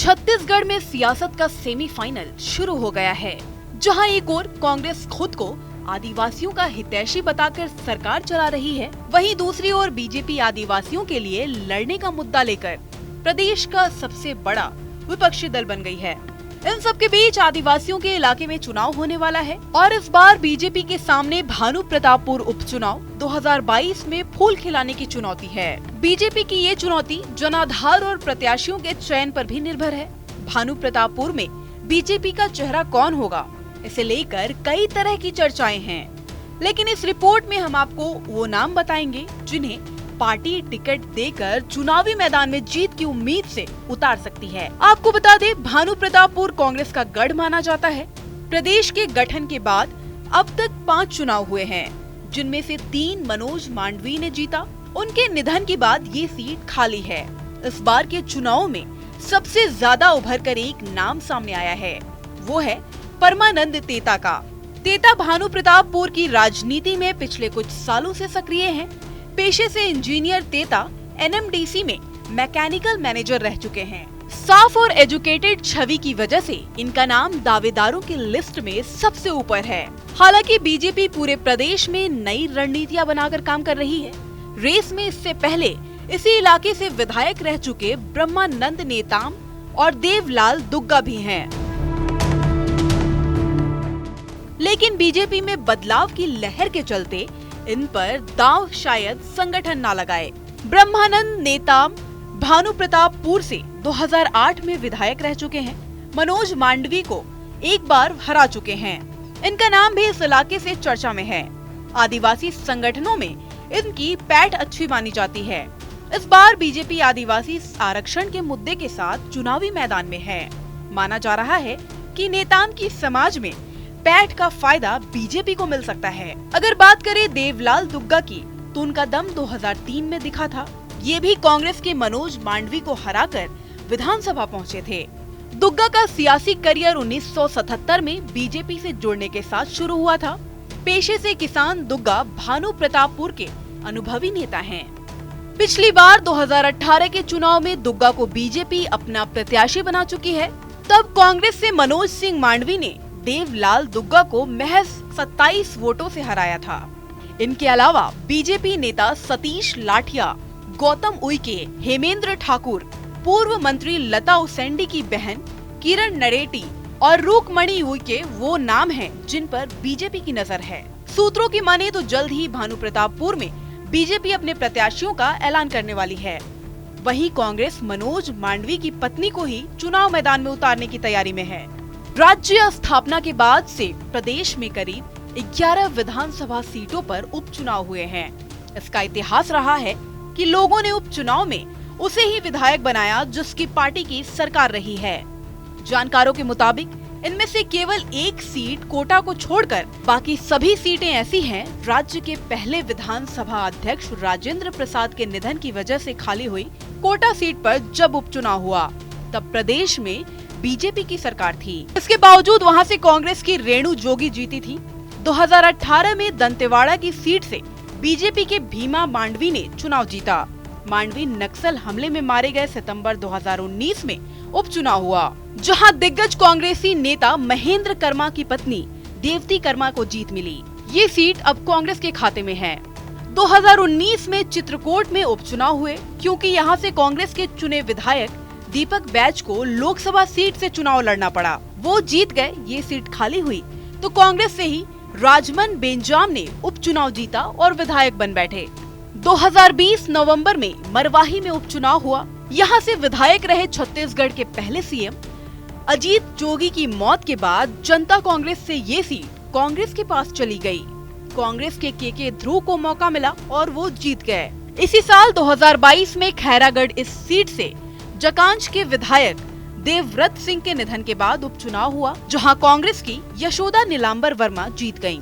छत्तीसगढ़ में सियासत का सेमीफाइनल शुरू हो गया है, जहां एक ओर कांग्रेस खुद को आदिवासियों का हितैषी बताकर सरकार चला रही है, वहीं दूसरी ओर बीजेपी आदिवासियों के लिए लड़ने का मुद्दा लेकर प्रदेश का सबसे बड़ा विपक्षी दल बन गई है। इन सब के बीच आदिवासियों के इलाके में चुनाव होने वाला है और इस बार बीजेपी के सामने भानु प्रतापपुर उपचुनाव 2022 में फूल खिलाने की चुनौती है। बीजेपी की ये चुनौती जनाधार और प्रत्याशियों के चयन पर भी निर्भर है। भानु प्रतापपुर में बीजेपी का चेहरा कौन होगा, इसे लेकर कई तरह की चर्चाएं हैं, लेकिन इस रिपोर्ट में हम आपको वो नाम बताएंगे जिन्हें पार्टी टिकट देकर चुनावी मैदान में जीत की उम्मीद से उतार सकती है। आपको बता दें, भानु प्रतापपुर कांग्रेस का गढ़ माना जाता है। प्रदेश के गठन के बाद अब तक 5 चुनाव हुए हैं, जिनमें से 3 मनोज मांडवी ने जीता। उनके निधन के बाद ये सीट खाली है। इस बार के चुनाव में सबसे ज्यादा उभर कर एक नाम सामने आया है, वो है परमानंद तेता का। तेता भानु प्रतापपुर की राजनीति में पिछले कुछ सालों से सक्रिय हैं। पेशे से इंजीनियर तेता एनएमडीसी में मैकेनिकल मैनेजर रह चुके हैं। साफ और एजुकेटेड छवि की वजह से इनका नाम दावेदारों की लिस्ट में सबसे ऊपर है। हालांकि बीजेपी पूरे प्रदेश में नई रणनीतियां बनाकर काम कर रही है। रेस में इससे पहले इसी इलाके से विधायक रह चुके ब्रह्मानंद नेताम और देवलाल दुग्गा भी हैं। लेकिन बीजेपी में बदलाव की लहर के चलते इन पर दांव शायद संगठन ना लगाए। ब्रह्मानंद नेताम भानु प्रतापपुर से 2008 में विधायक रह चुके हैं। मनोज मांडवी को एक बार हरा चुके हैं। इनका नाम भी इस इलाके से चर्चा में है। आदिवासी संगठनों में इनकी पैठ अच्छी मानी जाती है। इस बार बीजेपी आदिवासी आरक्षण के मुद्दे के साथ चुनावी मैदान में है। माना जा रहा है कि नेताम की समाज में पैठ का फायदा बीजेपी को मिल सकता है। अगर बात करें देवलाल दुग्गा की, तो उनका दम 2003 में दिखा था। ये भी कांग्रेस के मनोज मांडवी को हराकर विधानसभा पहुंचे थे। दुग्गा का सियासी करियर 1977 में बीजेपी से जुड़ने के साथ शुरू हुआ था। पेशे से किसान दुग्गा भानु प्रतापपुर के अनुभवी नेता हैं। पिछली बार 2018 के चुनाव में दुग्गा को बीजेपी अपना प्रत्याशी बना चुकी है। तब कांग्रेस से मनोज सिंह मांडवी ने देवलाल दुग्गा को महज 27 वोटों से हराया था। इनके अलावा बीजेपी नेता सतीश लाठिया, गौतम उइके, हेमेंद्र ठाकुर, पूर्व मंत्री लता उसेंडी की बहन किरण नरेटी और रूकमणि उइके वो नाम हैं जिन पर बीजेपी की नजर है। सूत्रों की माने तो जल्द ही भानु प्रतापपुर में बीजेपी अपने प्रत्याशियों का ऐलान करने वाली है। वहीं कांग्रेस मनोज मांडवी की पत्नी को ही चुनाव मैदान में उतारने की तैयारी में है। राज्य स्थापना के बाद से प्रदेश में करीब 11 विधानसभा सीटों पर उपचुनाव हुए हैं। इसका इतिहास रहा है कि लोगों ने उपचुनाव में उसे ही विधायक बनाया जिसकी पार्टी की सरकार रही है। जानकारों के मुताबिक इनमें से केवल एक सीट कोटा को छोड़कर बाकी सभी सीटें ऐसी हैं राज्य के पहले विधानसभा अध्यक्ष राजेंद्र प्रसाद के निधन की वजह से खाली हुई। कोटा सीट पर जब उपचुनाव हुआ तब प्रदेश में बीजेपी की सरकार थी। इसके बावजूद वहां से कांग्रेस की रेणु जोगी जीती थी। 2018 में दंतेवाड़ा की सीट से बीजेपी के भीमा मांडवी ने चुनाव जीता। मांडवी नक्सल हमले में मारे गए सितंबर 2019 में उपचुनाव हुआ, जहां दिग्गज कांग्रेसी नेता महेंद्र कर्मा की पत्नी देवती कर्मा को जीत मिली। ये सीट अब कांग्रेस के खाते में है। 2019 में चित्रकूट में उपचुनाव हुए, क्योंकि यहां से कांग्रेस के चुने विधायक दीपक बैज को लोकसभा सीट से चुनाव लड़ना पड़ा। वो जीत गए। ये सीट खाली हुई तो कांग्रेस से ही राजमन बेंजाम ने उपचुनाव जीता और विधायक बन बैठे। 2020 नवंबर में मरवाही में उपचुनाव हुआ। यहाँ से विधायक रहे छत्तीसगढ़ के पहले सीएम अजीत जोगी की मौत के बाद जनता कांग्रेस से ये सीट कांग्रेस के पास चली गई। कांग्रेस के ध्रुव को मौका मिला और वो जीत गए। इसी साल 2022 में खैरागढ़ इस सीट से जकांश के विधायक देवव्रत सिंह के निधन के बाद उपचुनाव हुआ, जहां कांग्रेस की यशोदा नीलांबर वर्मा जीत गयीं।